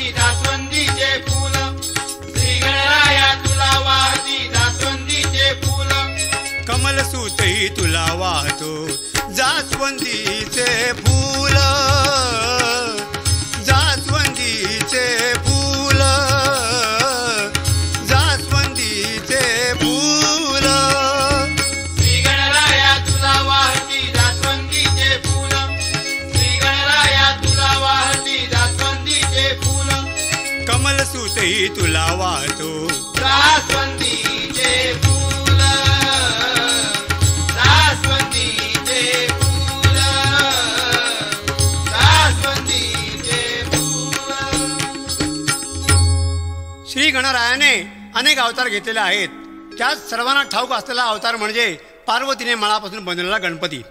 वाहती जास्वंदीचे फूल, श्री गणराया तुला वाहती जास्वंदीचे फूल, कमल सूतही तुला वाहतो जास्वंदीचे फूल, जास्वंदीचे फूल, जास्वंदीचे फूल, श्री गणराया तुला वाहती जास्वंदीचे फूल, श्री गणराया तुला वाहती जास्वंदीचे फूल, कमल सूतही तुला वाहतो जास्वंदीचे फूल, जास्वंदीचे फूल, जास्वंदीचे फूल. श्री गणरायाने अनेक अवतार घेतलेले आहेत. त्यात सर्वांना ठाऊक असलेला अवतार म्हणजे पार्वतीने मळापासून बनवलेला गणपती.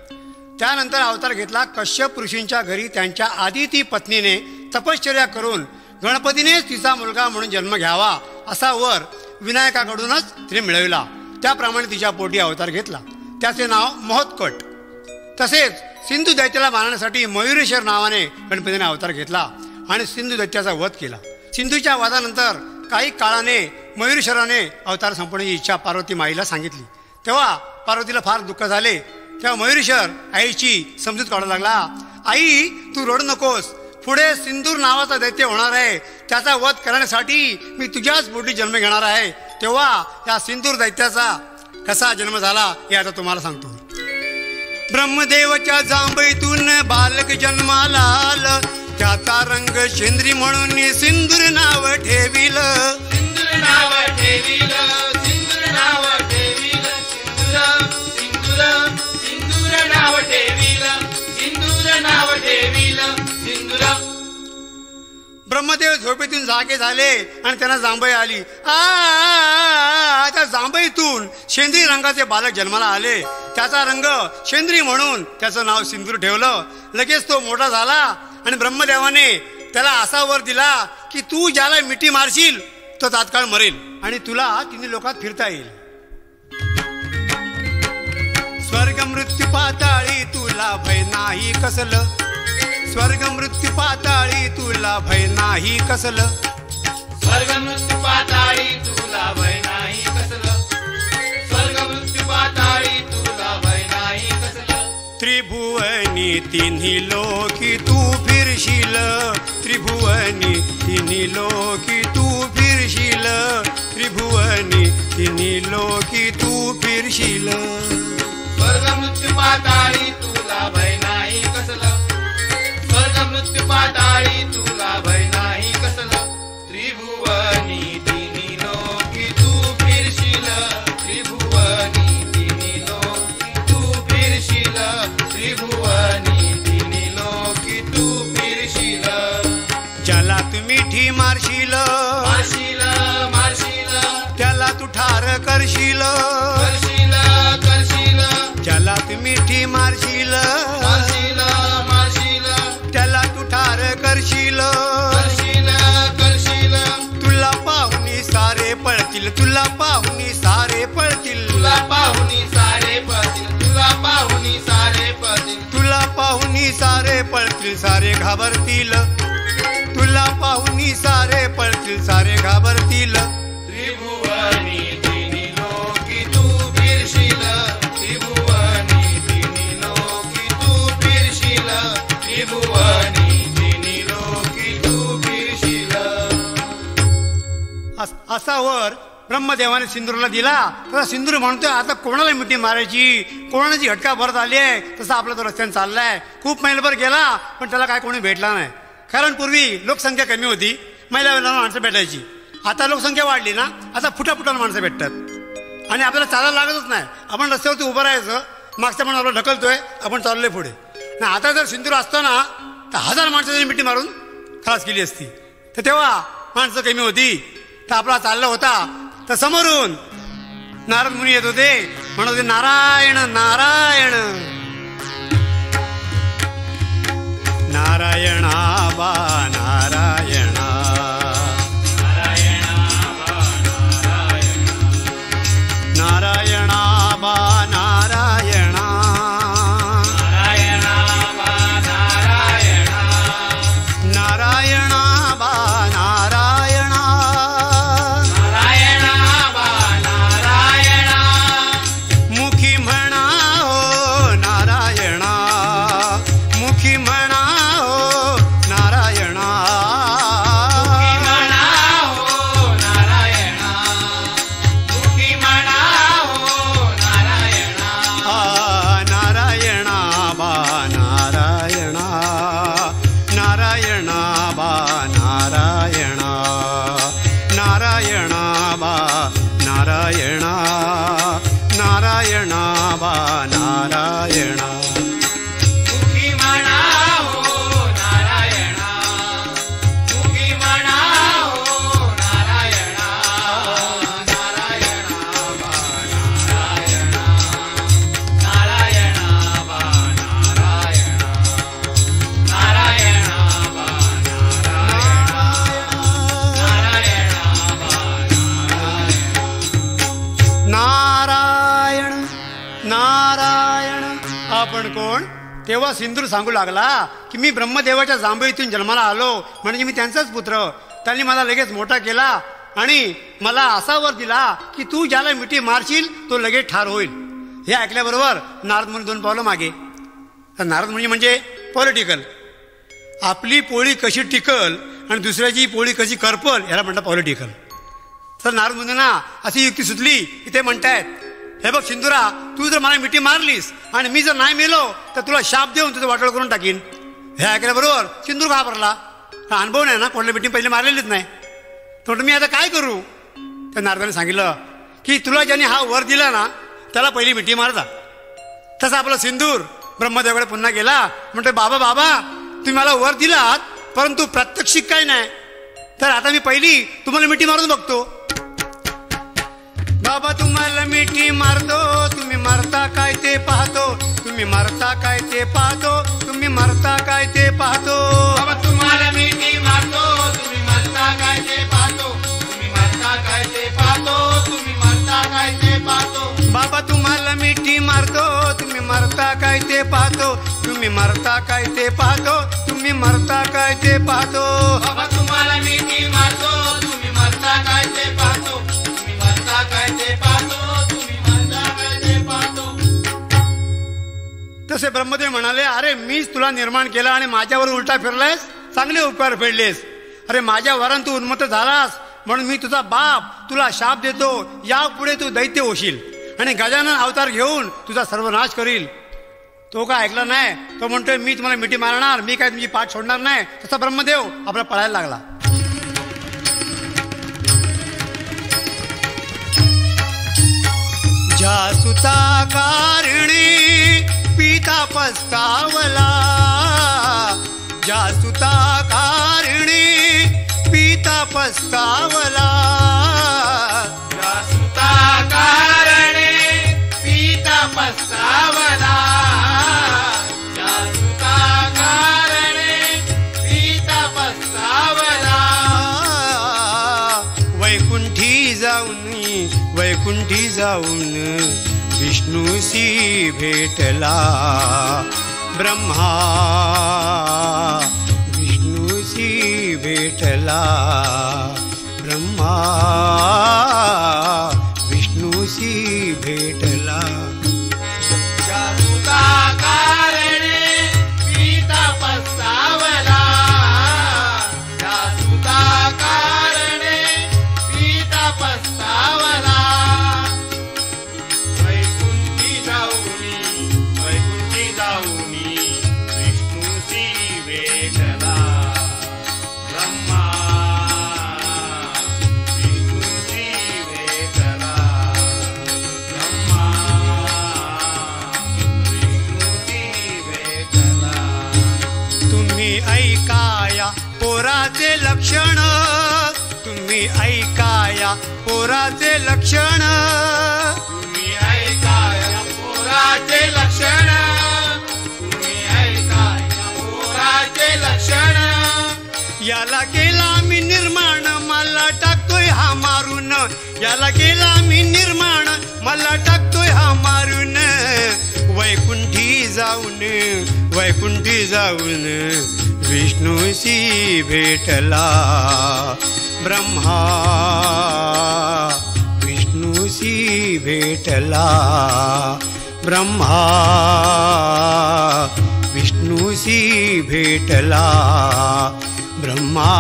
त्यानंतर अवतार घेतला कश्यप ऋषींच्या घरी त्यांच्या आदिती पत्नीने तपश्चर्या करून गणपतीनेच तिचा मुलगा म्हणून जन्म घ्यावा असा वर विनायकाकडूनच तिने मिळविला. त्याप्रमाणे तिच्या पोटी अवतार घेतला. त्याचे नाव महोत्कट. तसेच सिंधू दैत्याला मारण्यासाठी मयुरेश्वर नावाने गणपतीने अवतार घेतला आणि सिंधू दैत्याचा वध केला. सिंधूच्या वधानंतर काही काळाने मयुरेश्वराने अवतार संपवण्याची इच्छा पार्वती माईला सांगितली. तेव्हा पार्वतीला फार दुःख झाले. तेव्हा मयुरेश्वर आईची समजूत काढू लागला. आई, तू रडू नकोस. पुढे सिंदूर नावाचा दैत्य होणार आहे. त्याचा वध करण्यासाठी मी तुझ्याच पोटी जन्म घेणार आहे. तेव्हा या सिंदूर दैत्याचा कसा जन्म झाला हे आता तुम्हाला सांगतो. ब्रह्मदेवाच्या जांभईतून बालक जन्माला आलं. त्याचा रंग शेंद्री म्हणून सिंदूर नाव ठेविल, सिंदूर नाव ठेविल, सिंदूर नाव ठेविल, सिंदूर, सिंदूर, सिंदूर नाव ठेविल, सिंदूर नाव ठेविल, सिंदूर. ब्रह्मदेव झोपेतून जागे झाले आणि त्यांना जांभई आली. त्या जांभईतून शेंद्री रंगाचे बालक जन्माला आले. त्याचा रंग शेंद्री म्हणून त्याचं नाव सिंदूर ठेवलं. लगेच तो मोठा झाला आणि ब्रह्मदेवाने त्याला असा वर दिला की तू ज्याला मिठी मारशील तो तात्काळ मरेल आणि तुला तिन्ही लोकात फिरता येईल. स्वर्ग मृत्यू पाताळी तुला भय नाही कसलं, स्वर्ग मृत्यू पाताळी तुला भय नाही कसलं, स्वर्ग मृत्यू पाताळी तुला भय नाही कसलं, स्वर्ग मृत्यू पाताळी तुला भय नाही कसलं. त्रिभुवनी तिन्ही लोकी तू फिरशील, त्रिभुवनी तिन्ही लोकी तू फिरशील, त्रिभुवनी तिन्ही लोकी तू फिरशील. स्वर्ग मृत्यू पाताळी तुला भय नाही कसलं, स्वर्ग मृत्यू पाताळी तुला भय नाही कसलं. त्रिभुवनी तिन्ही लोकी तू फिरशील, त्रिभुवनी तिन्ही लोकी तू फिरशील, त्रिभुवनी तिन्ही लोकी तू फिरशील. ज्याला तू मिठी मारशील, मारशील, मारशील, त्याला तू ठार करशील, करशील, करशील, ज्याला तू मिठी मारशील, मारशील, मारशील, त्याला तू ठार करशील, करशील, करशील. तुला पाहुनी सारे पळतील, तुला पाहुनी सारे पळतील, तुला पाहुनी सारे पळतील, तुला पाहुनी सारे पळतील, तुला पाहुनी सारे पळतील, सारे घाबरतील, तुला पाहुनी सारे पळतील, सारे घाबरतील. त्रिभुवनी तिन्ही लोकी तू फिरशील, त्रिभुवनी तिन्ही लोकी तू फिरशील, त्रिभुवनी तिन्ही लोकी तू फिरशील. असा वर ब्रह्मदेवाने सिंदूरला दिला. तसा सिंदूर म्हणतोय आता कोणाला मिठी मारायची, कोणाची घटका भरत आली आहे. तसा आपला तो रस्त्याने चाललाय. खूप मैलभर गेला पण त्याला काय कोणी भेटला नाही. कारण पूर्वी लोकसंख्या कमी होती, महिला माणसं भेटायची. आता लोकसंख्या वाढली ना, आता फुटाफुटाला माणसं भेटतात आणि आपल्याला चालायला लागतच नाही. आपण रस्त्यावरती उभं राहायचं, मागचा पण आपला ढकलतोय, आपण चाललोय पुढे. नाही आता जर सिंदूर असतो ना तर 1000 माणसाची मिठी मारून खलास केली असती. तर तेव्हा माणसं कमी होती, तर आपला चालला होता. तर समोरून नारद मुनी येत होते, म्हणत होते नारायण नारायण, नारायणा बा नारायणा, नारायणा बा नारायणा, नारायणा बा नारायणा, तेव्हा सिंदूर सांगू लागला की मी ब्रह्मदेवाच्या जांभईतून जन्माला आलो, म्हणजे मी त्यांचाच पुत्र. त्यांनी मला लगेच मोठा केला आणि मला असा वर दिला की तू ज्याला मिठी मारशील तो लगेच ठार होईल. हे ऐकल्याबरोबर नारद मुनी 2 पावलं मागे. तर नारद मुनी म्हणजे पॉलिटिकल. आपली पोळी कशी टिकल आणि दुसऱ्याची पोळी कशी करपल याला म्हणतात पॉलिटिकल. तर नारद मुनींना अशी युक्ती सुचली की ते म्हणतायत, हे बघ सिंदुरा, तू जर मला मिठी मारलीस आणि मी जर नाही मेलो तर तुला शाप देऊन तुझं वाटोळ करून टाकीन. हे ऐकल्याबरोबर सिंदूर घाबरला. अनुभव नाही ना, कोणत्या मिठी पहिले मारलेलीच नाही. तर मी आता काय करू. तर नारदाने सांगितलं की तुला ज्याने हा वर दिला ना त्याला पहिली मिठी मारता. तसा आपला सिंदूर ब्रह्मदेवाकडे पुन्हा गेला. म्हणतो, बाबा बाबा, तुम्ही मला वर दिलात परंतु प्रात्यक्षिक काय नाही, तर आता मी पहिली तुम्हाला मिठी मारून बघतो. बाबा तुम्हाला मिठी मारतो, तुम्ही मारता काय ते पाहतो, तुम्ही मारता काय ते पाहतो, तुम्ही मारता काय ते पाहतो. बाबा तुम्हाला मिठी मारतो, तुम्ही मारता काय ते पाहतो, तुम्ही मारता काय ते पाहतो, तुम्ही मारता काय ते पाहतो. बाबा तुम्हाला मिठी मारतो, तुम्ही मारता काय ते पाहतो, तुम्ही मारता काय ते पाहतो, तुम्ही मारता काय ते पाहतो. बाबा तुम्हाला मिठी मारतो, तुम्ही मारता काय ते पाहतो, तुम्ही मारता काय ते पाहतो, तुम्ही मारता काय ते पाहतो. तसे ब्रह्मदेव म्हणाले, अरे मीच तुला निर्माण केला आणि माझ्यावर उलटा फिरलायस, चांगले उपकार फेडलेस. अरे माझ्या वरान तू उन्मत्त झालास म्हणून मी तुझा बाप तुला शाप देतो, या पुढे तू दैत्य होशील आणि गजानन अवतार घेऊन तुझा सर्वनाश करील. तो काय ऐकला नाही. तो म्हणतोय मी तुम्हाला मिठी मारणार, मी काय तुमची पाठ सोडणार नाही. तसा ब्रह्मदेव आपला पळायला लागला. जासुता कारणी पिता पस्तावला, जासुता कारणी पिता पस्तावला, जासुता कारणे पिता पस्तावला, जासुता कारणे पिता पस्तावला. वैकुंठी जाऊन विष्णूशी भेटला ब्रह्मा, विष्णूशी भेटला ब्रह्मा, विष्णूशी भेटला. जासुता कारणे पिता पस्तावला, जासुता कारणे पिता पस्तावला. वैकुंठी जाऊनी विष्णूशी भेटला ब्रह्मा, विष्णूशी भेटला ब्रह्मा, विष्णूशी भेटला. तुम्ही ऐकाया पोराचे लक्षण, तुम्ही ऐकाया पोराचे लक्षण, तुम्ही ऐकाया पोराचे लक्षण, तुम्ही ऐकाया पोराचे लक्षण. याला केला मी निर्माण मला टाकतोय हा मारून, याला केला मी निर्माण मला टाकतोय हा मारून. वैकुंठी जाऊन विष्णूशी भेटला ब्रह्मा, विष्णूशी भेटला ब्रह्मा, विष्णूशी भेटला ब्रह्मा,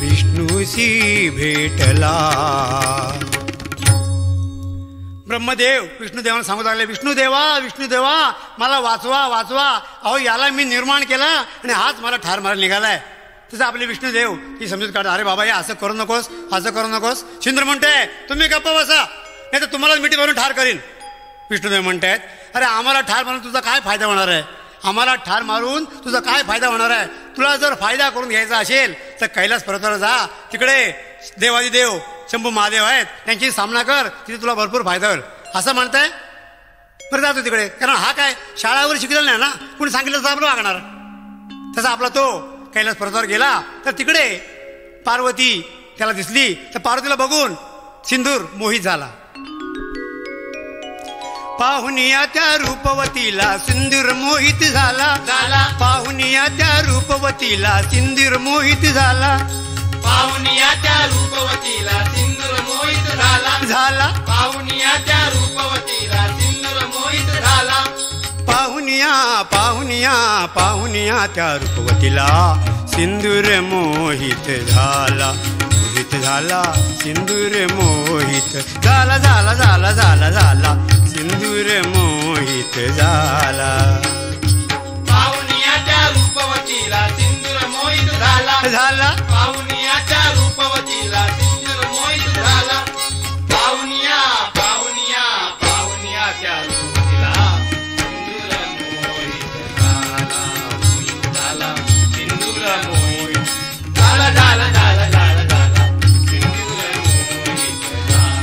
विष्णूशी भेटला. ब्रह्मदेव विष्णुदेवाला सांगू लागले, विष्णुदेवा मला वाचवा वाचवा, अहो याला मी निर्माण केला आणि हाच मला ठार मारायला निघालाय. तसं आपले विष्णुदेव ही समजूत काढा, अरे बाबा हे असं करू नकोस, असं करू नकोस. सिंदूर म्हणते तुम्ही गप्प बसा, नाही तर तुम्हाला मिठी मारून ठार करीन. विष्णुदेव म्हणतायत, अरे आम्हाला ठार मारून तुझा काय फायदा होणार आहे, आम्हाला ठार मारून तुझा काय फायदा होणार आहे. तुला जर फायदा करून घ्यायचा असेल तर कैलास पर्वतावर जा, तिकडे देवादिदेव शंभू महादेव आहेत, त्यांची सामना कर, तिथे तुला भरपूर फायदा होईल असं म्हणताय. बरं जातो तिकडे, कारण हा काय शाळावर शिकलेला नाही ना, कुणी सांगितलं तर आपलं वागणार. तसा आपला तो कैलास पर्वतावर गेला तर तिकडे पार्वती त्याला दिसली. तर पार्वतीला बघून सिंदूर मोहित झाला. पाहुनिया त्या रूपवतीला सिंदूर मोहित झाला झाला पाहुनिया त्या रूपवतीला सिंदूर मोहित झाला पाहुनिया त्या रूपवतीला सिंदूर मोहित झाला झाला पाहुनिया त्या रूपवतीला सिंदूर मोहित झाला पाहुनिया पाहुनिया पाहुनिया त्या रूपवतीला सिंदूर मोहित झाला मोहित झाला सिंदूर मोहित झाला झाला झाला झाला झाला सिंदूर मोहित झाला पाहुनिया त्या रूपवतीला सिंदूर मोहित झाला झाला पाहुनिया त्या रूपवतीला सिंदूर मोहित झाला पाहुनिया पाहुनिया पाहुनिया त्या रूपवतीला सिंदूर मोहित झाला मोहित झाला सिंदूर मोहित झाला झाला झाला झाला झाला सिंदूर मोहित झाला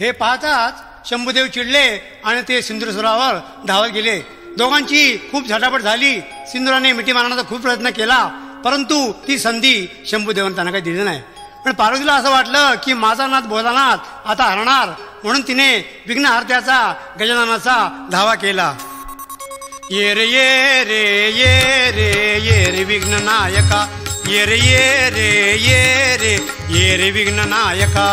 हे पाहताच शंभूदेव चिडले आणि ते सिंदूरसुरावर धावत गेले दोघांची खूप झटापट झाली सिंदुराने मिठी मारण्याचा खूप प्रयत्न केला परंतु ती संधी शंभूदेवाने त्यांना काही दिली नाही पण पार्वतीला असं वाटलं की माझा नाथ भोलानाथ आता हरणार म्हणून तिने विघ्नहर्त्याचा गजाननाचा धावा केला ये रे ये रे ये रे ये रे विघ्न नायका ये रे ये रे ये रे ये रे विघ्न नायका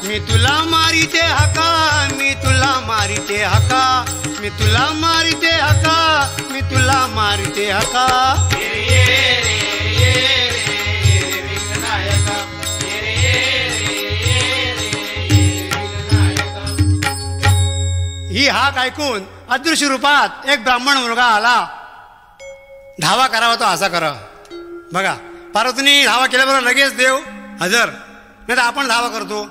मी तुला मारिते हका मी तुला मारिते हका मी तुला मारिते हका मी तुला मारिते हका ही हाक ऐकून अदृश्य रूपात एक ब्राह्मण मुलगा आला धावा करावा तो असा करा बघा पार्वतीने धावा केल्याबरोबर लगेच देव हजर नाही तर आपण धावा करतो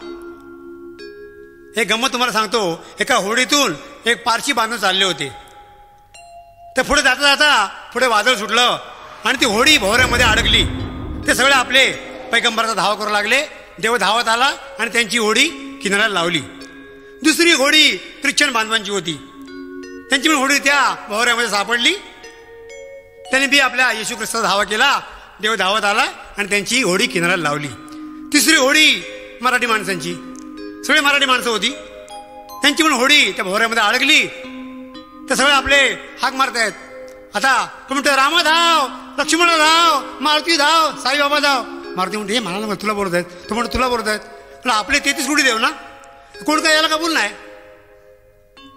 हे गंमत तुम्हाला सांगतो एका होडीतून एक पारशी बांधून चालले होते ते पुढे जाता जाता पुढे वादळ सुटलं आणि ती होडी भोवऱ्यामध्ये अडकली ते सगळे आपले पैगंबराचा धावा करू लागले देव धावत आला आणि त्यांची होडी किनाऱ्याला लावली दुसरी होडी ख्रिश्चन बांधवांची होती त्यांची पण होडी त्या भोवऱ्यामध्ये सापडली त्यांनी बी आपल्या येशू ख्रिस्ताचा धावा केला देव धावत आला आणि त्यांची होडी किनाऱ्याला लावली तिसरी होडी मराठी माणसांची सगळे मराठी माणसं होती त्यांची पण होडी त्या भोवऱ्यामध्ये अडकली ते सगळे आपले हाक मारतायत आता तो म्हणतो रामा धाव लक्ष्मण धाव मारुती धाव साईबाबा धाव मारुती म्हणते हे मला तुला बोलत आहेत तो म्हणतो तुला बोलत आहेत पण आपले 33 कोटी देव ना कोण काय याला कबूल नाही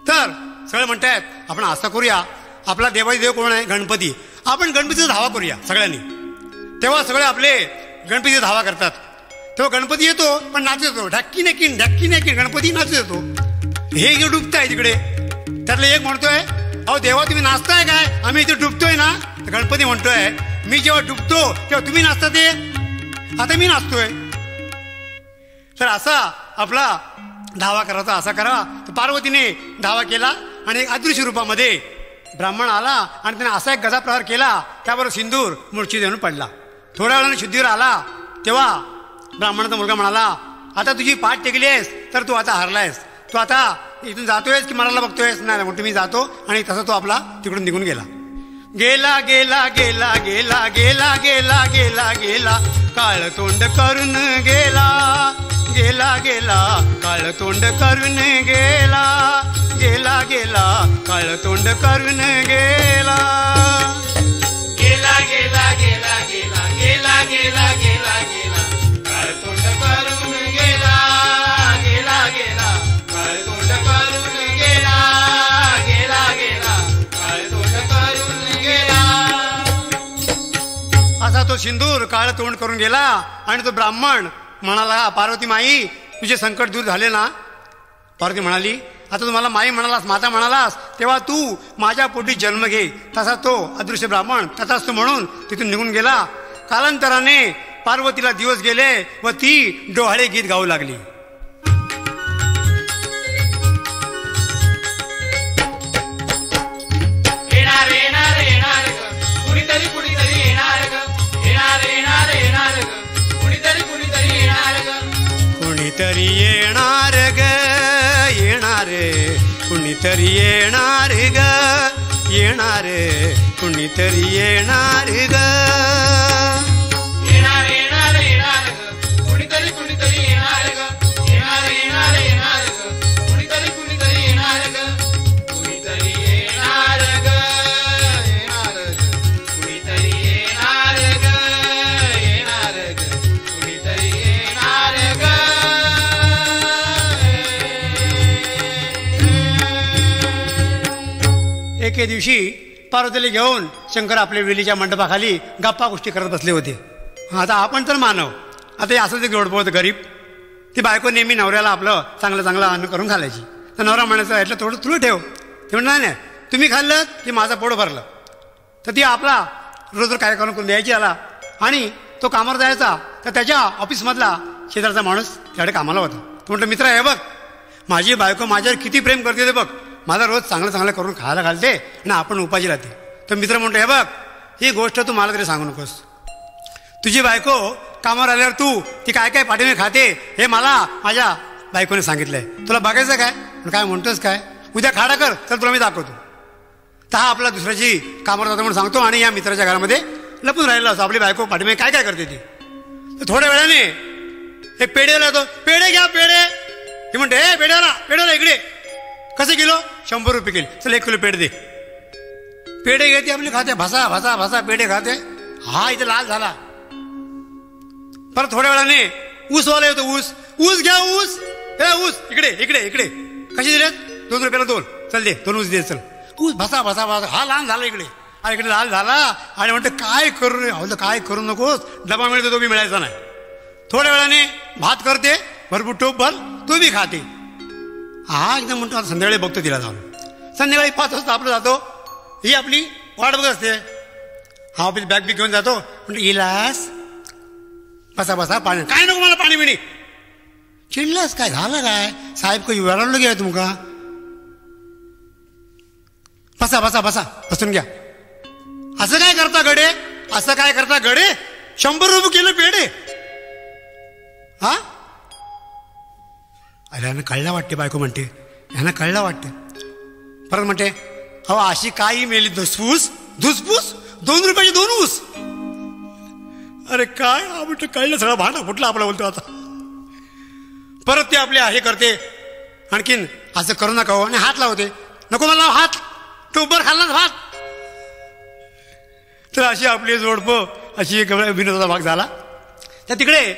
तर सगळे म्हणतायत आपण असं करूया आपला देवाची देव कोण आहे गणपती आपण गणपतीचा धावा करूया सगळ्यांनी तेव्हा सगळे आपले गणपतीचा धावा करतात तेव्हा गणपती येतो पण नाचत येतो ढक्की नेकीन गणपती नाचत येतो हे जे डुबताय तिकडे त्यातलं एक म्हणतोय अहो देवा तुम्ही नाचताय काय आम्ही इथे डुबतोय ना तर गणपती म्हणतोय मी जेव्हा डुबतो तेव्हा तुम्ही नाचता ते आता मी नाचतोय तर असा आपला धावा करायचा असा करा तर पार्वतीने धावा केला आणि एक अदृश्य रूपामध्ये ब्राह्मण आला आणि त्याने असा एक गजा प्रहार केला त्याबरोबर सिंदूर मूर्छित देऊन पडला थोड्या वेळाने शुद्धीवर आला तेव्हा ब्राह्मणाचा मुलगा म्हणाला आता तुझी पाठ टेकली आहेस तर तू आता हरलायस तू आता इथून जातोयस की मराला बघतोयस नाही म्हणतो मी जातो आणि तसा तो आपला तिकडून निघून गेला गेला गेला गेला गेला गेला गेला गेला गेला काळ तोंड करून गेला गेला गेला काळ तोंड करून गेला गेला गेला काळ तोंड करून गेला गेला गेला गेला गेला गेला गेला गेला गेला काळ तोंड करून गेला गेला गेला काळ तोंड करून गेला गेला गेला काळ तोंड करून गेला असा तो सिंदूर काळ तोंड करून गेला आणि तो ब्राह्मण म्हणाला पार्वती माई तुझे संकट दूर झाले ना पार्वती म्हणाली आता तू मला माई म्हणालास माता म्हणालास तेव्हा तू माझ्या पोटी जन्म घे तसा तो अदृश्य ब्राह्मण तसाच तो म्हणून तिथून निघून गेला कालांतराने पार्वतीला दिवस गेले व ती डोहाळे गीत गाऊ लागली येणार येणार येणार कुणीतरी कुणीतरी येणार येणार येणार येणार कुणीतरी कुणीतरी येणार कुणीतरी येणार ग येणार कुणीतरी येणार ग येणार कुणीतरी येणार ग येणार येणार येणार ग कुणीतरी कुणीतरी येणार ग येणार येणार येणार ग कुणीतरी कुणीतरी येणार ग कुणीतरी येणार ग येणार ग कुणीतरी येणार ग येणार ग कुणीतरी येणार ग एके दिवशी पार्वतीला घेऊन शंकर आपल्या वेलीच्या मंडपाखाली गप्पा गोष्टी करत बसले होते. आता आपण तर मानव, आता हे असंच एक जोडपं होतं गरीब. ती बायको नेहमी नवऱ्याला आपलं चांगलं चांगलं अन्न करून घालायची. तर नवरा म्हणायचं यातलं थोडं तुला ठेव. ते म्हणणार नाही तुम्ही खाल्लं की माझं पोट भरलं. तर ती आपला रोज कार्यक्रम करून द्यायची आला आणि तो कामावर जायचा. तर त्याच्या ऑफिसमधला शेजारचा माणूस त्याकडे कामाला होता. तो म्हटलं मित्र हे बघ माझी बायको माझ्यावर किती प्रेम करते ते बघ, माझा रोज चांगलं चांगलं करून खायला घालते आणि आपण उपाशी राहते. तर मित्र म्हणतो हे बघ ही गोष्ट तू मला तरी सांगू नकोस. तुझी बायको कामावर आल्यावर तू ती काय काय पाठीने खाते हे मला माझ्या बायकोने सांगितलंय. तुला बघायचं काय काय म्हणतोस काय, उद्या खाडा कर तर तुला मी दाखवतो. तर हा आपला दुसऱ्याची कामावर जातो म्हणून सांगतो आणि या मित्राच्या घरामध्ये लपून राहिला असतो. आपली बायको पाठीने काय काय करते ती. तर थोड्या वेळाने एक पेढेला येतो. पेढे घ्या पेढे. हे म्हणते हे पेढेला इकडे कसे किलो 100 रुपये किलो. चल 1 किलो पेढे दे. पेढे घेते आपली खाते भसा भसा भसा पेढे खाते. हा इथे लाल झाला. परत थोड्या वेळाने ऊसवाला येतो. ऊस घ्या ऊस. हे ऊस इकडे इकडे इकडे कसे दिलेत 2 रुपयाला 2. चल दे 2 ऊस दे. चल ऊस भसा भसा भसा. हा लाल झाला इकडे. हा इकडे लाल झाला आणि म्हणते काय करू रे. काय करू नकोस डबा मिळतो तो बी मिळायचा नाही. थोड्या वेळाने भात करते भरपूर टोप भर तो बी खाते. हा एकदम म्हणतो आता संध्याकाळी बघतो तिला जाऊन. संध्याकाळी 5 वाजता आपलं जातो. ही आपली वाट बघत असते. हा आपली बॅग बी घेऊन जातो. म्हणतो इलास बसा बसा पाणी. काय नको मला पाणी बिणी. चिडलास काय झालं काय साहेब काही वेळालो घ्या तुमका. बसा बसा बसा बसून घ्या. असं काय करता गडे असं काय करता गडे 100 रुपये किलो पेढे. हा अरे यांना कळलं वाटते. बायको म्हणते यांना कळलं वाटते. परत म्हणते हो अशी काही मेली धुसफूस 2 रुपयाचे 2 ऊस. अरे काय म्हणतो कळलं सगळं भांडा फुटला आपला बोलतो आता. परत ते आपले हे करते आणखीन असं करू नका हो आणि हात लावते. नको मला हात टोबर खाल्लाच भात. तर अशी आपली जोडपं अशी एक विनोदाचा भाग झाला. तर तिकडे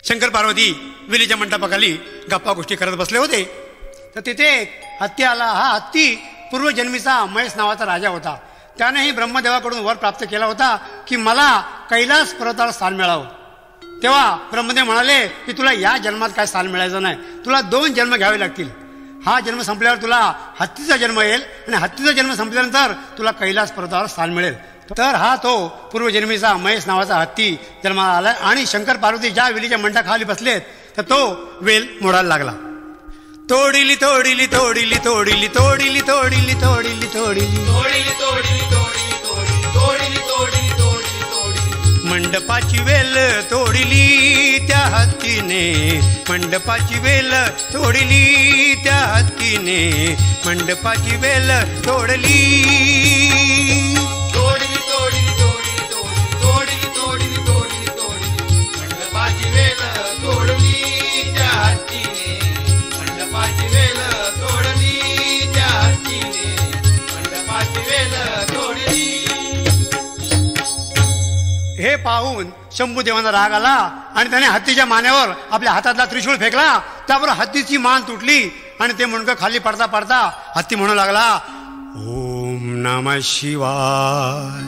शंकर पार्वती वेलीच्या मंडपाखाली गप्पा गोष्टी करत बसले होते. तर तिथे हत्ती आला. हा हत्ती पूर्वजन्मीचा महेश नावाचा राजा होता. त्यानेही ब्रह्मदेवाकडून वर प्राप्त केला होता की मला कैलास पर्वतावर स्थान मिळावं. तेव्हा ब्रह्मदेव म्हणाले की तुला या जन्मात काय स्थान मिळायचं नाही, तुला 2 जन्म घ्यावे लागतील. हा जन्म संपल्यावर तुला हत्तीचा जन्म येईल आणि हत्तीचा जन्म संपल्यानंतर तुला कैलास पर्वतावर स्थान मिळेल. तर हा तो पूर्वजन्मीचा महेश नावाचा हत्ती जन्माला आलाय आणि शंकर पार्वती ज्या वेलीच्या मंडाखाली बसलेत तर तो वेल मोडायला लागला. तोडिली तोडिली तोडिली तोडिली तोडिली तोडिली तोडिली तोडिली तोडिली तोडिली तोडिली तोडिली तोडिली तोडिली तोडिली मंडपाची वेल तोडिली त्या हत्तीने. मंडपाची वेल तोडिली त्या हत्तीने. मंडपाची वेल तोडली. तोडिली तोडिली तोडिली तोडिली तोडिली तोडिली तोडिली मंडपाची वेल तोडली त्या हत्तीने. मंडपाची वेल तोडली त्या हत्तीने. मंडपाची वेल तोडली. हे पाहून शंभूदेवांना राग आला आणि त्याने हत्तीच्या मानेवर आपल्या हातातला त्रिशूळ फेकला. त्याबरोबर हत्तीची मान तुटली आणि ते मुंडकं खाली पडता पडता हत्ती म्हणू लागला ओम नमः शिवाय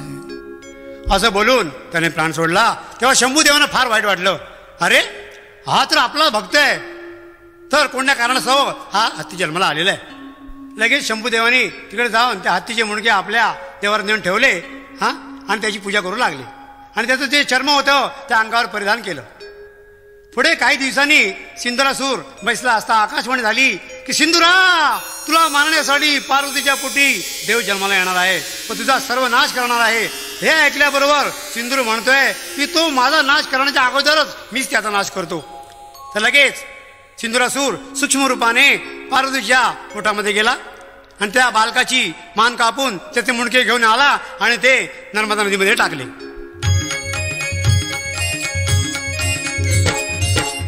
असं बोलून त्याने प्राण सोडला. तेव्हा शंभूदेवांना फार वाईट वाटलं. अरे हा तर आपला भक्त आहे तर कोणत्या कारणास्तव हा हत्ती जन्माला आलेला आहे. लगेच शंभूदेवानी तिकडे जाऊन त्या हत्तीचे मुंडके आपल्या देवावर नेऊन ठेवले. हा आणि त्याची पूजा करू लागले आणि त्याचं जे चर्म होतं त्या अंगावर परिधान केलं. पुढे काही दिवसांनी सिंधुरासूर बसला असता आकाशवाणी झाली की सिंधुरा तुला मारण्यासाठी पार्वतीच्या पोटी देव जन्माला येणार आहे व तुझा सर्व नाश करणार आहे. हे ऐकल्याबरोबर सिंधूर म्हणतोय की तो माझा नाश करण्याच्या अगोदरच मीच त्याचा नाश करतो. तर लगेच सिंधुरासूर सूक्ष्म रूपाने पार्वतीच्या पोटामध्ये गेला आणि त्या बालकाची मान कापून त्याचे मुंडके घेऊन आला आणि ते नर्मदा नदीमध्ये टाकले.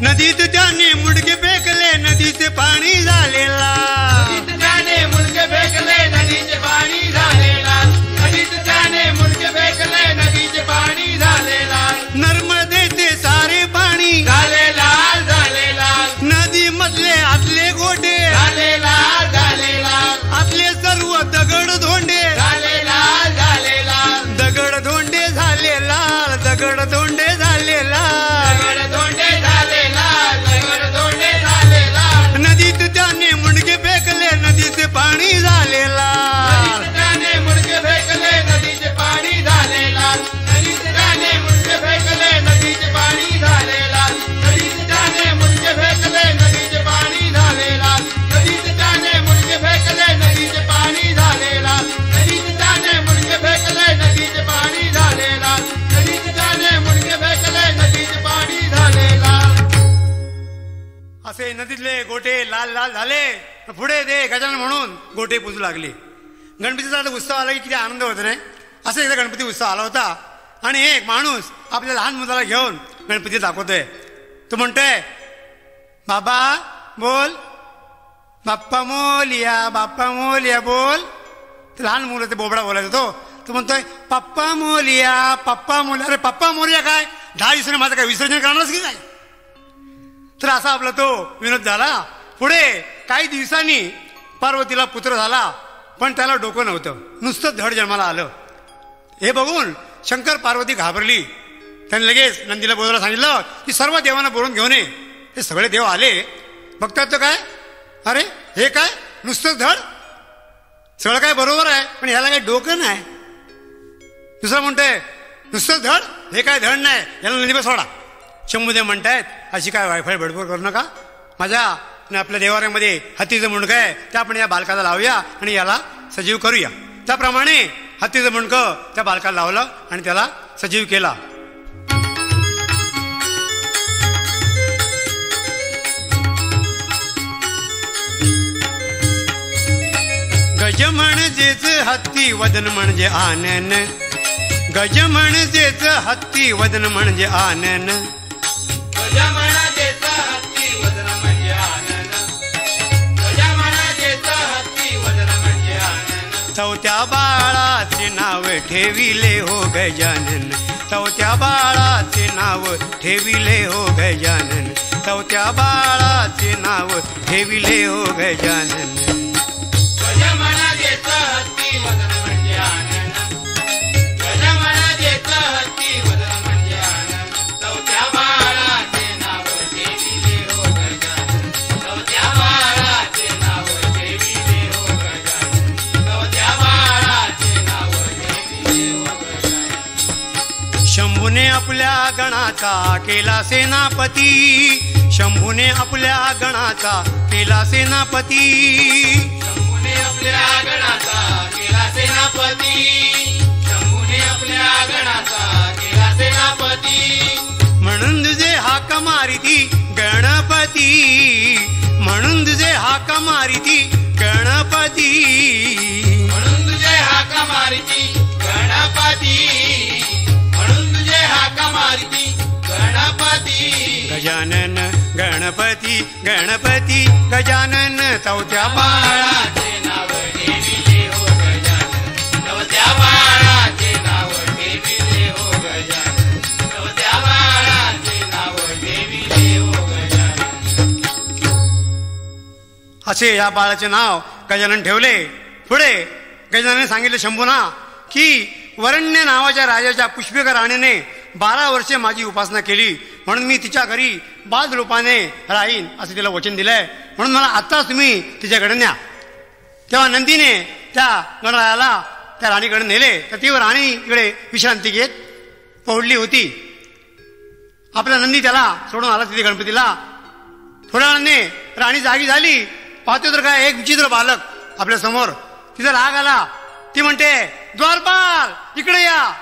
नदीत त्याने मुंडके फेकले, नदीचे पाणी झालेला. नदीत त्याने मुंडके फेकले, नदीचे पाणी झालेला. नदीत त्याने मुंडके फेकले, नदीचे पाणी झालेला. नर्मदेचे सारे पाणी झालेला झालेला. नदी मधले आतले गोटे झालेला झालेला. आतले सर्व दगड धोंडे झालेला झालेला. दगड धोंडे झाले लाल, दगड धोंडे झाले लाल. दगड धोंडे झालेला. दगड धोंडे झालेला. नदीत त्याने मुंडके फेकले, नदीचे पाणी झाले लाल. नदीत त्याने मुंडके फेकले, नदीचे पाणी झालेला. नदीत त्याने मुंडके फेकले, नदीचे पाणी झालेला. नदीत त्याने मुंडके फेकले, नदीचे पाणी झालेला. नदीत त्याने मुंडके फेकले, नदीचे पाणी झालेला. नदीत त्याने मुंडके फेकले, नदीचे पाणी झालेला. नदीत त्याने मुंडके फेकले, नदीचे पाणी झालेला. असे नदीतले गोटे लाल लाल झाले. पुढे ते गजानन म्हणून गोटे पुजू लागले. गणपतीचा उत्सव आला की किती आनंद होत नाही. असं एकदा गणपती उत्सव आला होता आणि एक माणूस आपल्या लहान मुलाला घेऊन गणपती दाखवतोय. तो म्हणतोय, बाबा बोल, बाप्पा मोलिया, बाप्पा मोलिया बोल. ते लहान मुलं ते बोबडा बोलायचा तो म्हणतोय पप्पा मोलिया, पप्पा मोलिया. अरे पप्पा मोलिया काय, 10 दिवसाने माझं काय विसर्जन करणारच की काय. तर असा आपला तो विनोद झाला. पुढे काही दिवसांनी पार्वतीला पुत्र झाला, पण त्याला डोकं नव्हतं, नुसतं धड जन्माला आलं. हे बघून शंकर पार्वती घाबरली. त्यांनी लगेच नंदीला बोलायला सांगितलं की सर्व देवांना बोलून घेऊन ये. हे सगळे देव आले. बघतात तर काय, अरे हे काय नुसतं धड, सगळं काय बरोबर आहे पण ह्याला काही डोकं नाही. दुसरा म्हणतोय नुसतं धड, हे काय धड नाही, याला नंदी सोडा. शंभूदेव म्हणतायत अशी काय वायफाय बडबड करू नका. माझ्या आपल्या देवाऱ्यामध्ये हत्तीचं मुंडकं आहे, ते आपण या बालकाला लावूया आणि याला सजीव करूया. त्याप्रमाणे हत्तीचं मुंडकं त्या बालकाला लावलं आणि त्याला सजीव केला. गज म्हणजेच हत्ती, वदन म्हणजे आनन. गज म्हणजेच हत्ती, वदन म्हणजे आनन. गज म्हणजेच हत्ती, वदन म्हणजे आनन. गज म्हणजेच हत्ती, वदन म्हणजे आनन. चौथ्या बाळाचे नाव ठेविले हो गजानन. चौथ्या बाळाचे नाव ठेविले हो गजानन. चौथ्या बाळाचे नाव ठेविले हो गजानन. गज म्हणजेच हत्ती, वदन म्हणजे आनन. गज म्हणजेच हत्ती, वदन म्हणजे आनन. चौथ्या बाळाचे नाव ठेविले हो गजानन. चौथ्या बाळाचे नाव ठेविले हो गजानन. चौथ्या बाळाचे नाव ठेविले हो गजानन. शंभूने आपल्या गणाचा केला सेनापती. शंभूने आपल्या गणाचा केला सेनापती. शंभूने आपल्या गणाचा केला सेनापती. शंभूने आपल्या गणाचा केला सेनापती. म्हणून तुझे हाक मारिती गणपती. म्हणून तुझे हाक मारिती गणपती. म्हणून तुझे हाक मारिती गणपती. म्हणून तुझे हाक मारिती गणपती. गजानन गणपती गणपती गजानन. चौथ्या बाळाचे नाव ठेविले हो गजानन. चौथ्या बाळाचे नाव ठेविले हो गजानन. चौथ्या बाळाचे नाव ठेविले हो गजानन. असे या बाळाचे नाव गजानन ठेवले. पुढे गजानन सांगितले शंभूना की वरण्य नावाच्या राजाच्या पुष्पिका राणीने 12 वर्षे माझी उपासना केली, म्हणून मी तिच्या घरी बाज रूपाने राहीन असं तिला वचन दिलंय. म्हणून मला आत्ताच तुम्ही तिच्याकडे न्या. तेव्हा नंदीने त्या गणरायाला त्या राणीकडे नेले. तर ती राणी इकडे विश्रांती घेत पडली होती. आपला नंदी त्याला सोडून आला तिथे गणपतीला. थोड्या वेळाने राणी जागी झाली. पाहतो तर काय एक विचित्र बालक आपल्या समोर. तिचा राग आला. ती म्हणते द्वारपाल इकडे या.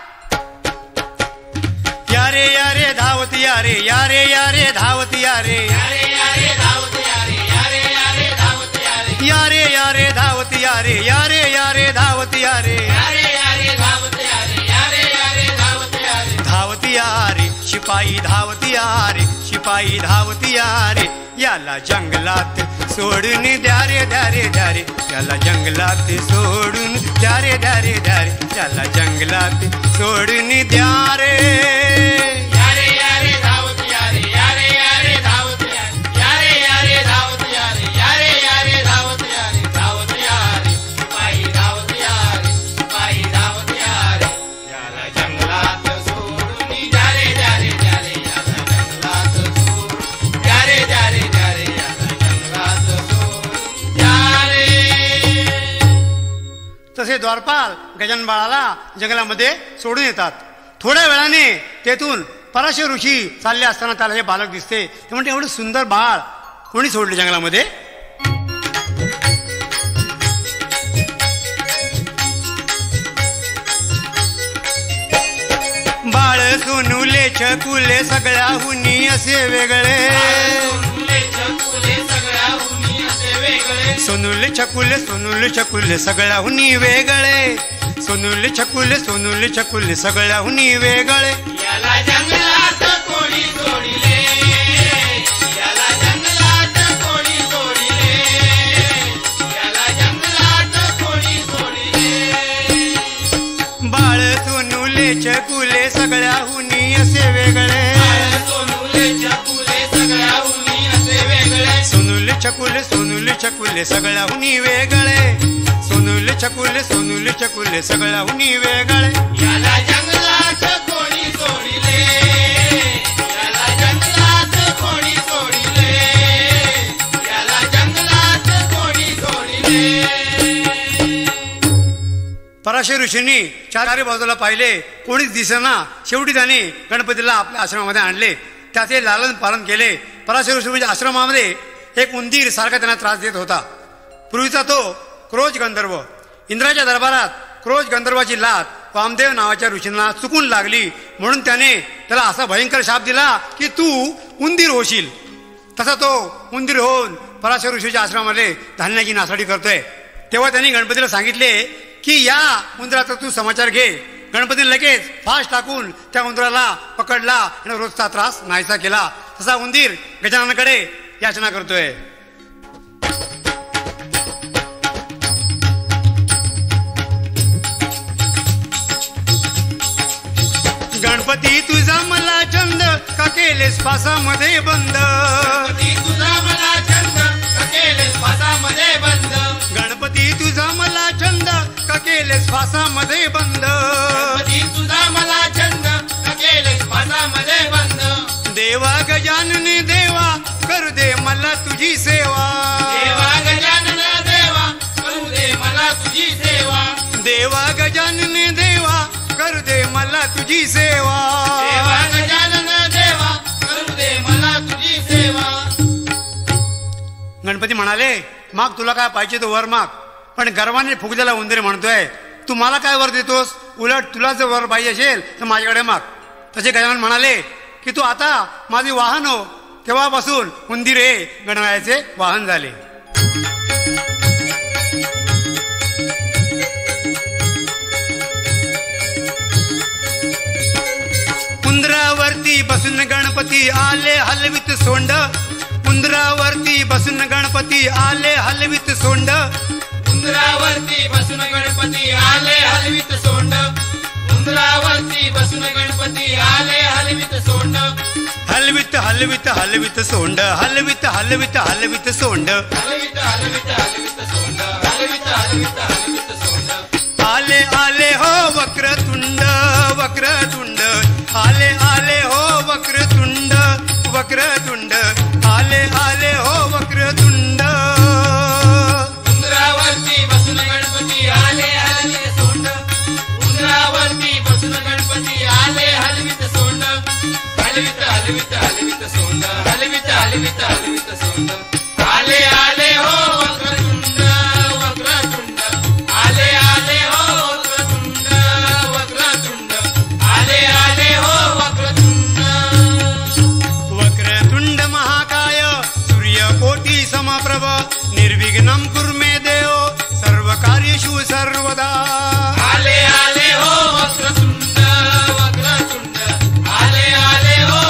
यारे यारे धावत यारे यारे यारे धावत यारे यारे यारे धावत यारे यारे यारे धावत यारे यारे यारे धावत यारे शिपाई धावतिया रे, शिपाई धावतिया रे, याला जंगलात सोडून द्या रे द्या रे द्या रे, याला जंगलात सोडून द्या रे द्या रे द्या रे, याला जंगलात सोडून द्या रे. यारे यारे धावतिया रे, यारे यारे धावतिया रे, यारे यारे धावतिया रे, यारे यारे धावतिया रे, धावतिया रे, शिपाई धावतिया रे, शिपाई धावतिया रे, याला जंगलात सोडून द्या रे द्या रे द्या रे, याला जंगलात सोडून द्या रे द्या रे द्या रे, याला जंगलात सोडून द्या रे. तसे द्वारपाल गजानन बाळाला जंगलामध्ये सोडून येतात. थोड्या वेळाने तेथून पराशर ऋषी चालले असताना त्याला हे बालक दिसते. ते म्हणते एवढं सुंदर बाळ कोणी सोडले जंगलामध्ये. बाळ सोनुले छकुले सगळ्याहुनी असे वेगळे, सोनुले छकुले सोनुले छकुले सगळ्याहुनी वेगळे, सोनुले छकुले सोनुले छकुले सगळ्याहुनी वेगळे. याला जंगलात कोणी सोडिले, याला जंगलात कोणी सोडिले, याला जंगलात कोणी सोडिले. बाळ सोनुले छकुले सगळ्याहुनी असे वेगळे, सोनुले छकुले सगळ्याहुनी असे वेगळे, सोनुले छकुले सोनुले छकुले सगळ्याहुनी वेगळे, सोनुले छकुले सोनुले छकुले सगळ्याहुनी वेगळे. याला जंगलात कोणी सोडिले, याला जंगलात कोणी सोडिले, याला जंगलात कोणी सोडिले. पराशर ऋषींनी चारी बाजूला पाहिले, कोणीच दिसेना. शेवटी त्याने गणपतीला आपल्या आश्रमामध्ये आणले, त्याचे लालन पालन केले. पराशर ऋषी म्हणजे आश्रमामध्ये एक उंदीर सारखा त्यांना त्रास देत होता. पूर्वीचा तो क्रोध गंधर्व. इंद्राच्या दरबारात क्रोध गंधर्वाची लात वामदेव नावाच्या ऋषींना चुकून लागली, म्हणून त्याने त्याला असा भयंकर शाप दिला की तू उंदीर होशील. तसा तो उंदीर होऊन पराशर ऋषीच्या आश्रमामध्ये धान्याची नासाडी करतोय. तेव्हा त्यांनी गणपतीला सांगितले की या उंदराचा तू समाचार घे. गणपतीने लगेच फास टाकून त्या उंदराला पकडला आणि रोजचा त्रास नाहीसा केला. तसा उंदीर गजाननाकडे याचना करतोय. गणपती तुझा मला छंद का केलेस फासामध्ये बंद, गणपती तुझा मला छंद का केलेस फासामध्ये बंद, गणपती तुझा मला छंद का केलेस फासामध्ये बंद, गणपती तुझा मला छंद का केलेस फासामध्ये बंद. देवा गजानने देवा करू दे मला तुझी सेवा, देवा गजानन देवा करू दे मला तुझी सेवा, देवा गजानने देवा करू दे मला तुझी सेवा, देवा गजानन देवा करू दे मला तुझी सेवा. गणपती म्हणाले माग तुला काय पाहिजे तो वर माग. पण गर्वाने फुगलेला उंदीर म्हणतोय तू मला काय वर देतोस, उलट तुला जर वर पाहिजे असेल तर माझ्याकडे माग. तसे गजानन म्हणाले की तू आता माझे वाहन हो. तेव्हापासून उंदीर हे गणरायाचे वाहन झाले. उंदरावरती बसून गणपती आले हलवीत सोंड, उंदरावरती बसून गणपती आले हलवीत सोंड, उंदरावरती बसून गणपती आले हलवीत सोंड, उंदरावरती बसून गणपती आले हलवीत सोंड, हलवीत हलवीत हलवीत सोंड, हलवीत हलवीत हलवीत सोंड, हलवीत हलवीत हलवीत सोंड, हलवीत हलवीत हलवीत सोंड. आले आले हो वक्रतुंड वक्रतुंड, आले आले हो वक्रतुंड वक्रतुंड, आले आले हो वक्रतुंड. उंदरावरती बसून गणपती आले हलवीत सोंड, उंदरावरती बसून गणपती आले हलवीत सोंड, हलवीत हलवीत हलवीत सोंड, हलवीत हलवीत हलवीत सोंड. आले आले हो वक्रतुंड वक्रतुंड, आले आले हो वक्रतुंड वक्रतुंड, आले आले हो वक्रतुंड. वक्रतुंड महाकाय सूर्यकोटी समप्रभ, निर्विघ्नं कुरु मे देव सर्व कार्येषु सर्वदा. आले आले हो वक्रतुंड वक्रतुंड, आले आले हो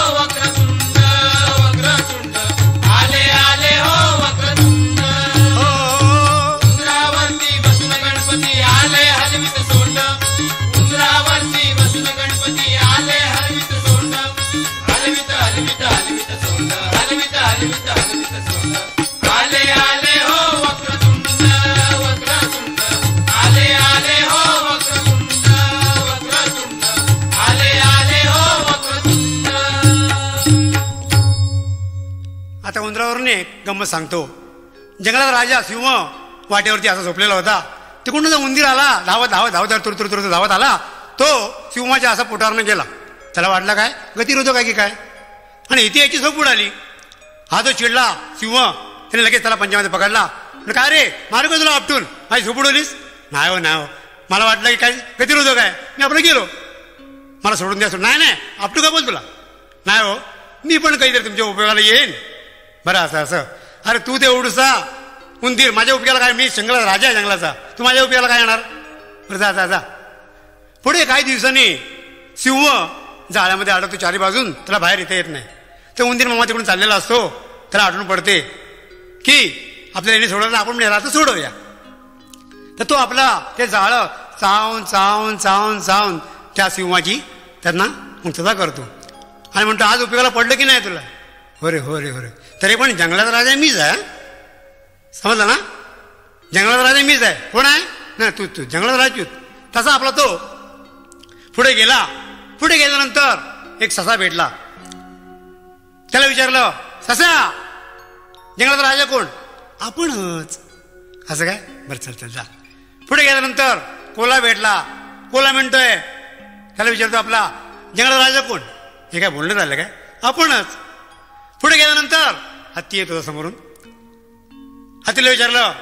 उंदरावरून एक गंमत सांगतो. जंगलात राजा सिंह वाटेवरती असा झोपलेला होता. तिकडून उंदीर आला धावत धावत धावत तुरतुर धावत आला. तो सिंहाच्या असा पोटावरनं गेला. त्याला वाटलं काय गतिरोधक आहे की काय, आणि इथे याची झोप उडाली. हा जो चिडला सिंह त्याने लगेच त्याला पंजामध्ये पकडला. काय रे मारू का तुला आपटून, माझी झोप उडवलीस? नाही हो नाही हो, मला वाटलं की काय गतिरोधक आहे, मी आपलं गेलो, मला सोडून द्या. नाही नाही आपटू का बोल तुला? नाही हो, मी पण काहीतरी तुमच्या उपयोगाला येईन. बरं असं असं, अरे तू ते उडसा उंदीर माझ्या उपयोगाला काय, मी जंगलाचा राजा आहे जंगलाचा, तू माझ्या उपयोगाला काय येणार? बरं जा जा जा. पुढे काही दिवसांनी सिंह जाळ्यामध्ये अडकतो चारी बाजून, त्याला बाहेर येता येत नाही. तर उंदीर मामा तिकडून चाललेला असतो. त्याला आठवण पडते की आपल्याला यांनी सोडवलं, आपण म्हणजे रात्र सोडवूया. तर तो आपला ते जाळं चावून चावून चावून चावून त्या सिंहाची त्यांना मुक्तता करतो आणि म्हणतो आज उपयोगाला पडलं की नाही तुला? हो रे हो रे हो रे. तरी पण जंगलाचा राजा मीच आहे, समजलं ना? जंगलाचा राजा मीच आहे. कोण आहे? नाही तू तू जंगलाचा राजूत. तसा आपला तो पुढे गेला. पुढे गेल्यानंतर एक ससा भेटला. त्याला विचारलं, ससा जंगलाचा राजा कोण? आपणच. असं काय? बरं चल चल जा. पुढे गेल्यानंतर कोल्हा भेटला. कोल्हा म्हणतोय, त्याला विचारतो आपला जंगलाचा राजा कोण? हे काय बोलणं झालं काय? आपणच. पुढे गेल्यानंतर हत्ती येत होता समोरून. हत्तीला विचारलं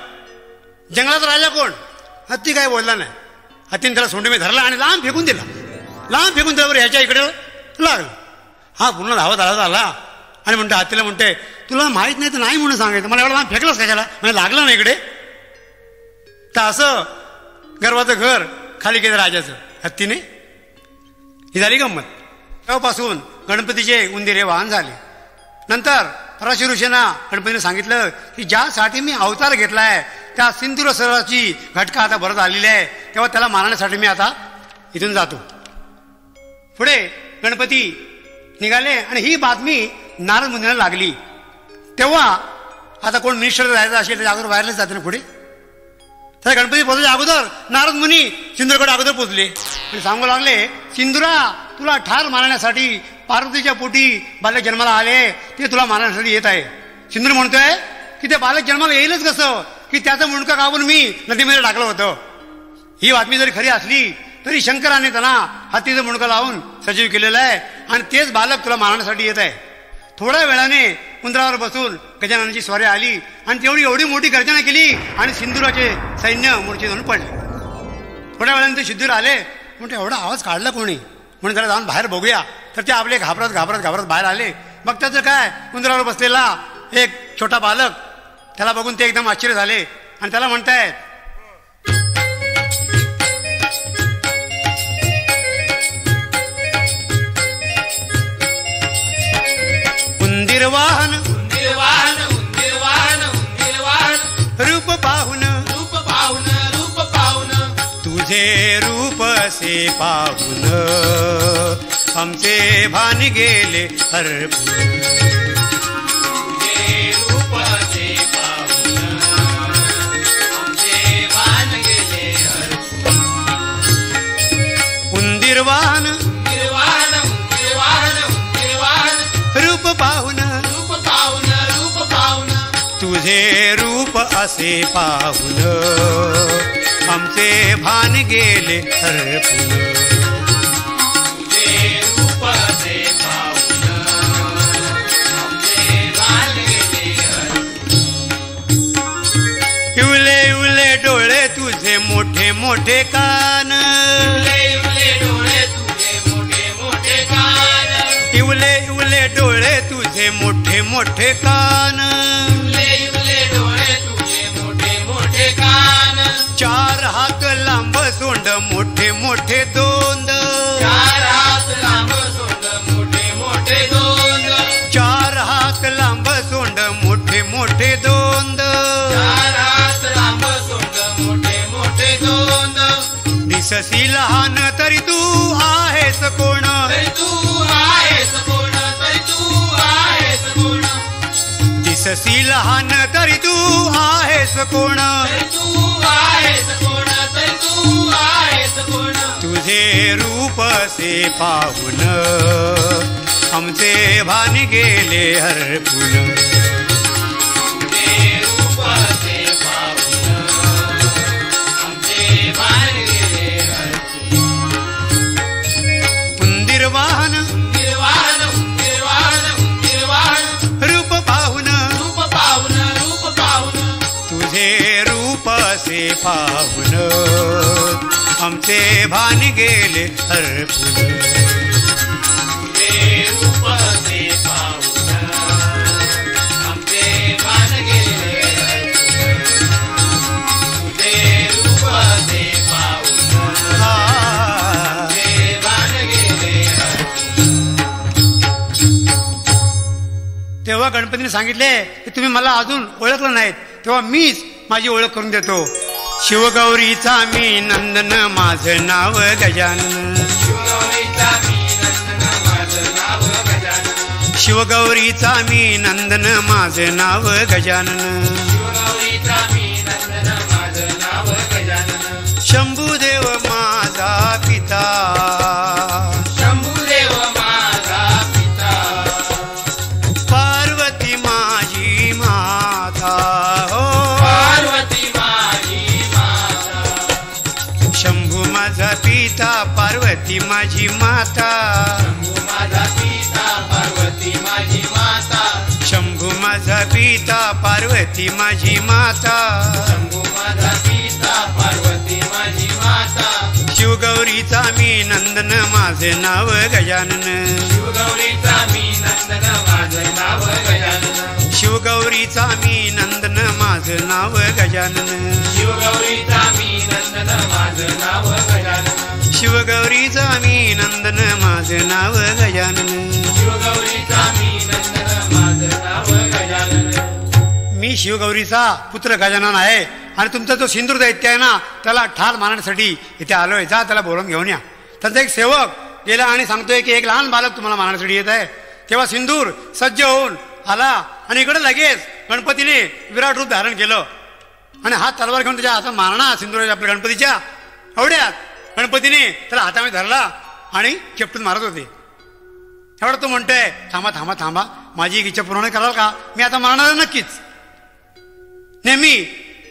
जंगलाचा राजा कोण? हत्ती काय बोलला नाही. हत्तीने त्याला सोंडीमध्ये धरला आणि लांब फेकून दिला. लांब फेकून दिल्यावर ह्याच्या इकडे लागला. हा पूर्ण धावत आला आणि म्हणतो हत्तीला म्हणते तुला माहित नाही तर नाही म्हणून सांगायचं, मला एवढा लांब फेकलाच कशाला, म्हणजे लागला ना इकडे. तर असं गर्वाचं घर खाली केलं राजाचं हत्तीने. ही झाली गंमत. तेव्हापासून गणपतीचे उंदिरे वाहन झाले. नंतर पराशर ऋषींना गणपतीने सांगितलं की ज्यासाठी मी अवतार घेतलाय त्या सिंधुर सरोवराची घटका आता भरत आलेली आहे, तेव्हा त्याला मारण्यासाठी मी आता इथून जातो. पुढे गणपती निघाले आणि ही बातमी नारद मुनीला लागली. तेव्हा आता कोण मिनिस्टर जायचं असेल त्याच्या अगोदर बाहेरच जाते ना पुढे. तर गणपती पोहोचल्या अगोदर नारद मुनी सिंधूरकडे अगोदर पोहोचले आणि सांगू लागले सिंधुरा तुला ठार मारण्यासाठी पार्वतीच्या पोटी बालक जन्माला आले, ते तुला मारण्यासाठी येत आहे. सिंधूर म्हणतोय की ते बालक जन्माला येईलच कसं की त्याचं मुंडकं कापून मी नदीमध्ये टाकलं होतं. ही बातमी जरी खरी असली तरी शंकराने त्यांना हत्तीचं मुंडकं लावून सजीव केलेलं आहे आणि तेच बालक तुला मारण्यासाठी येत आहे. थोड्या वेळाने उंदरावर बसून गजाननाची स्वारी आली आणि तेवढी एवढी मोठी गर्जना केली आणि सिंधुराचे सैन्य मूर्छित होऊन पडले. थोड्या वेळाने ते सिद्धूर आले. म्हणजे एवढा आवाज काढला कोणी, म्हणून त्याला जाऊन बाहेर बघूया. तर ते आपले घाबरत घाबरत घाबरत बाहेर आले. मग त्याचं काय, उंदरावर बसलेला एक छोटा बालक, त्याला बघून ते एकदम आश्चर्य झाले आणि त्याला म्हणतायत उंदीर वाहन उंदीर वाहन उंदीर वाहन उंदीर वाहन रूप पाहून रूप पाहून रूप पाहून तुझे रूप से पाहून आमचे भान गेले हरपून. तुझे रूप से पाहून आमचे भान गेले हरपून. उंदीर वाहन उंदीर वाहन उंदीर वाहन उंदीर वाहन रूप पाहून रूप पाहून रूप पाहून तुझे रूप असे पाहून आमचे भान गेले हरपून. तुझे रूप से पाहून आमचे भान गेले हरपून. इवले इवले डोळे तुझे मोठे मोठे कान, इवले इवले डोळे तुझे मोठे मोठे कान, इवले इवले डोळे तुझे मोठे मोठे कान, इवले इवले डोळे तुझे मोठे मोठे कान. चार हात लांब सोंड मोठे मोठे दोंद, चार हात लांब सोंड मोठे मोठे दोंद, चार हात लांब सोंड मोठे मोठे दोंद. चार हात लांब सोंड मोठे मोठे दोंद. दिससी लहान तरी तू आहेस कोण, तरी तू आहेस कोण, तरी तू आहेस कोण, दिससी लहान तरी तू आहेस कोण. तरी तू आहेस कोण, तरी तू आहेस कोण. तुझे रूप से पाहून आमचे भान गेले हरपून. पाहुन आमचे भान गेले हरपून तुझे रूप ते पाहून आमचे भान गेले तुझे रूप ते पाहून आमचे भान गेले. तेव्हा गणपतीने सांगितले की तुम्ही मला अजून ओळखलं नाहीत, तेव्हा मीच माझी ओळख करून देतो. शिवगौरीचा मी नंदन माझं नाव गजानन. शिवगौरीचा मी नंदन माझं नाव गजानन. शिवगौरीचा मी नंदन माझं नाव गजानन. शिवगौरीचा मी नंदन माझं नाव गजानन. शंभूदेव माझा पिता. शंभूदेव माझा पिता. पार्वती माझी माता. हो पार्वती माझी माता. शंभू माझा पिता पार्वती माझी माता. शंभू माझा पिता पार्वती माझी माता. शंभू माझा पिता पार्वती माझी माता. शंभू माझा पिता पार्वती माझी माता. शिवगौरीचा मी नंदन माझे नाव गजानन. शिवगौरीचा मी नंदन माझं नाव गजानन. शिवगौरीचा मी नंदन माझं नाव गजानन. शिवगौरीचा मी नंदन माझं नाव गजानन. शिवगौरीचा मी नंदन माझं नाव गजानन. शिवगौरीचा मी नंदन माझं नाव गजानन. मी शिवगौरीचा पुत्र गजानन आहे आणि तुमचा जो सिंदूर दैत्य आहे ना त्याला ठार मारण्यासाठी इथे आलोय. जा त्याला बोलवून घेऊन या. त्यांचा एक सेवक गेला आणि सांगतोय की एक लहान बालक तुम्हाला मारण्यासाठी येत आहे. तेव्हा सिंदूर सज्ज होऊन आला आणि इकडे लगेच गणपतीने विराट रूप धारण केलं आणि हात तलवार घेऊन त्याच्या हातात मारणार सिंदूर आपल्या गणपतीच्या एवढ्यात गणपतीने त्याला हातामध्ये धरला आणि चेपटून मारत होते. एवढं तो म्हणतोय थांबा थांबा थांबा, माझी एक इच्छा पूर्ण कराल का? मी आता मारणार नक्कीच. नेहमी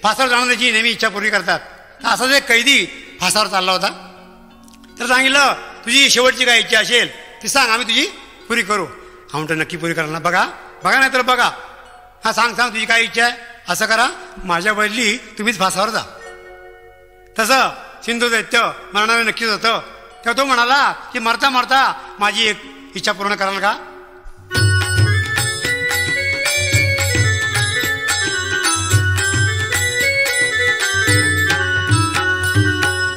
फासावर जाणाऱ्याची नेहमी इच्छा पूर्ण करतात. असाच एक कैदी फासावर चालला होता. तर सांगितलं तुझी शेवटची काय इच्छा असेल ती सांग, आम्ही तुझी पुरी करू. हा म्हणतो नक्की पुरी कराल ना? बघा बघा नाही तर बघा. हा सांग सांग तुझी काय इच्छा आहे? असं करा माझ्या बदली तुम्हीच फासावर जा. तसं सिंधू दैत्य मरणारे नक्कीच होतं. तेव्हा तो म्हणाला की मरता मरता माझी एक इच्छा पूर्ण कराल का?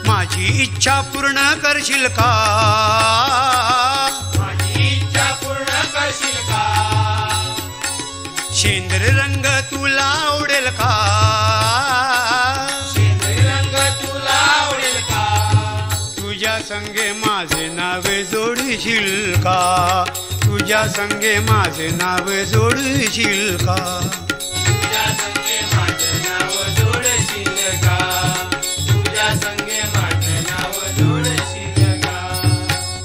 माझी इच्छा पूर्ण करशील का? माझी इच्छा पूर्ण करशील का? शेंद्र रंग तुला आवडेल का? शेंद्री रंग तुला आवडेल का? तुझ्या संगे माझे नाव जोडशील का? तुझ्या संगे माझे नाव जोडशील का? तुझ्या संगे माझं नाव जोडशील का? तुझ्या संगे माझं नाव जोडशील का?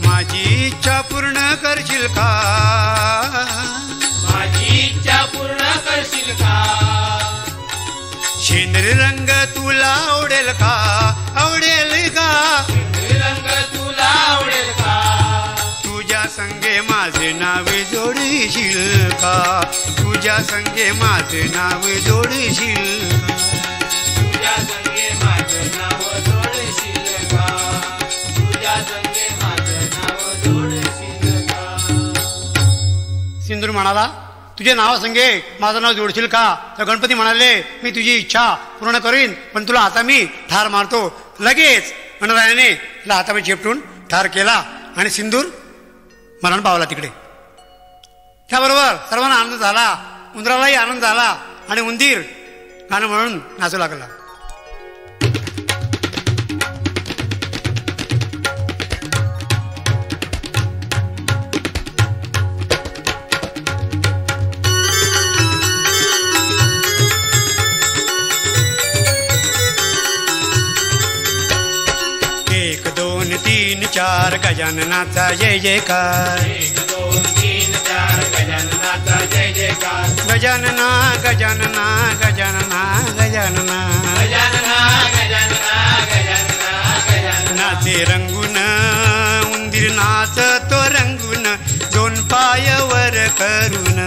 माझी इच्छा पूर्ण करशील का? माझी इच्छा पूर्ण करशील का? शेंद्र रंग तुला आवडेल का? आवडेल का? शेंद्री रंग तुला आवडेल का? तुझ्या संगे माझे नाव जोडशील का? तुझ्या संगे माझे नाव जोडशील का? तुझ्या संगे माझं नाव जोडशील का? तुझ्या संगे माझं नाव जोडशील का? सिंदूर म्हणाला तुझ्या नावासंगे माझं नाव जोडशील का? तर गणपती म्हणाले मी तुझी इच्छा पूर्ण करीन, पण तुला आता मी ठार मारतो. लगेच गणरायाने तिला हातामध्ये चेपटून ठार केला आणि सिंदूर मरण पावला तिकडे. त्याबरोबर सर्वांना आनंद झाला, उंदरालाही आनंद झाला आणि उंदीर गाणं म्हणून नाचू लागला. चार गजाननाचा जय जयकार. 1 2 3 4 गजाननाचा जय जयकार. गजानना गजानना गजानना गजानना गजानना गजानना गजानना गजानना. नाचे रंगून उंदीर नाच तो रंगून दोन पाय वर करून.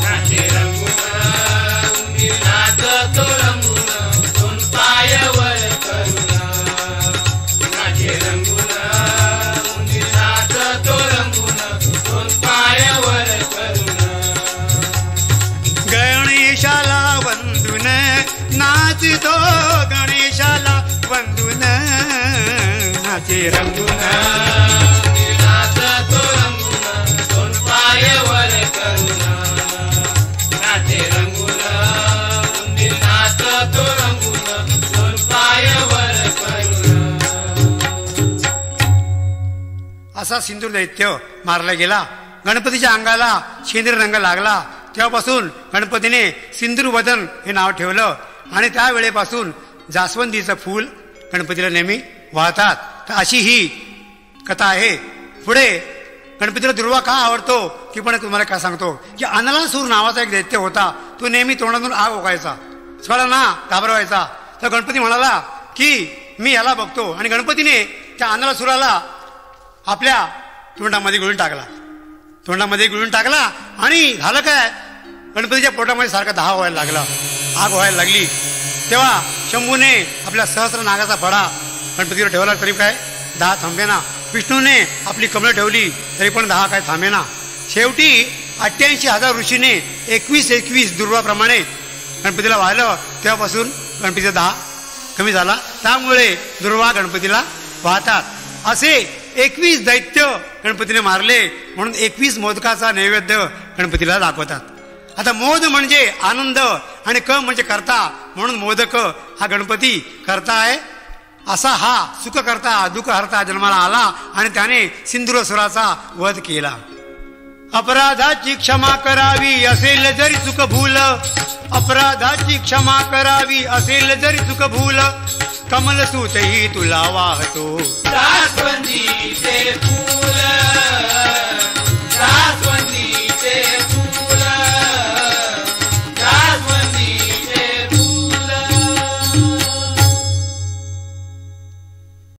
नाचे रंगून उंदीर नाच तो रंगून दोन पाय नाचे रंगून नाचतो रंगून दोन पाय वर करून नाचे रंगून उंदीर नाचतो रंगून दोन पाय वर करून. असा सिंदूर दैत्य मारला गेला. गणपतीच्या अंगाला शेंद्री रंग लागला. तेव्हापासून गणपतीने सिंदूर वदन हे नाव ठेवलं आणि त्यावेळेपासून जास्वंदीचं फूल गणपतीला नेहमी वाहतात. तर अशी ही कथा आहे. पुढे गणपतीला दुर्वा का आवडतो ती पण तुम्हाला काय सांगतो की अनलासूर नावाचा एक दैत्य होता. तो नेहमी तोंडातून आग ओकायचा, स्वरांना घाबरवायचा. तर गणपती म्हणाला की मी याला बघतो आणि गणपतीने त्या अनलासुराला आपल्या तोंडामध्ये गिळून टाकला आणि झालं काय, गणपतीच्या पोटामध्ये सारखा दहा व्हायला लागला, आग व्हायला लागली. तेव्हा शंभूने आपल्या सहस्र नागाचा फडा गणपतीवर ठेवला तरी काय दहा थांबेना. विष्णूने आपली कमळं ठेवली तरी पण दहा काय थांबेना. शेवटी 88,000 ऋषीने 21 दुर्वाप्रमाणे गणपतीला वाहिलं. तेव्हापासून गणपतीचा दहा कमी झाला. त्यामुळे दुर्वा गणपतीला वाहतात. असे 21 दैत्य गणपतीने मारले म्हणून 21 मोदकाचा नैवेद्य गणपतीला दाखवतात. आता मोद म्हणजे आनंद आणि क म्हणजे कर्ता म्हणून मोदक हा गणपती कर्ता आहे. असा हा सुख करता दुःख हरता जन्माला आला आणि त्याने सिंधुरासुराचा वध केला. अपराधाची क्षमा करावी असेल जरी चूक भूल, अपराधाची क्षमा करावी असेल जरी चूक भूल, कमल सूतही तुला वाहतो जास्वंदीचे फूल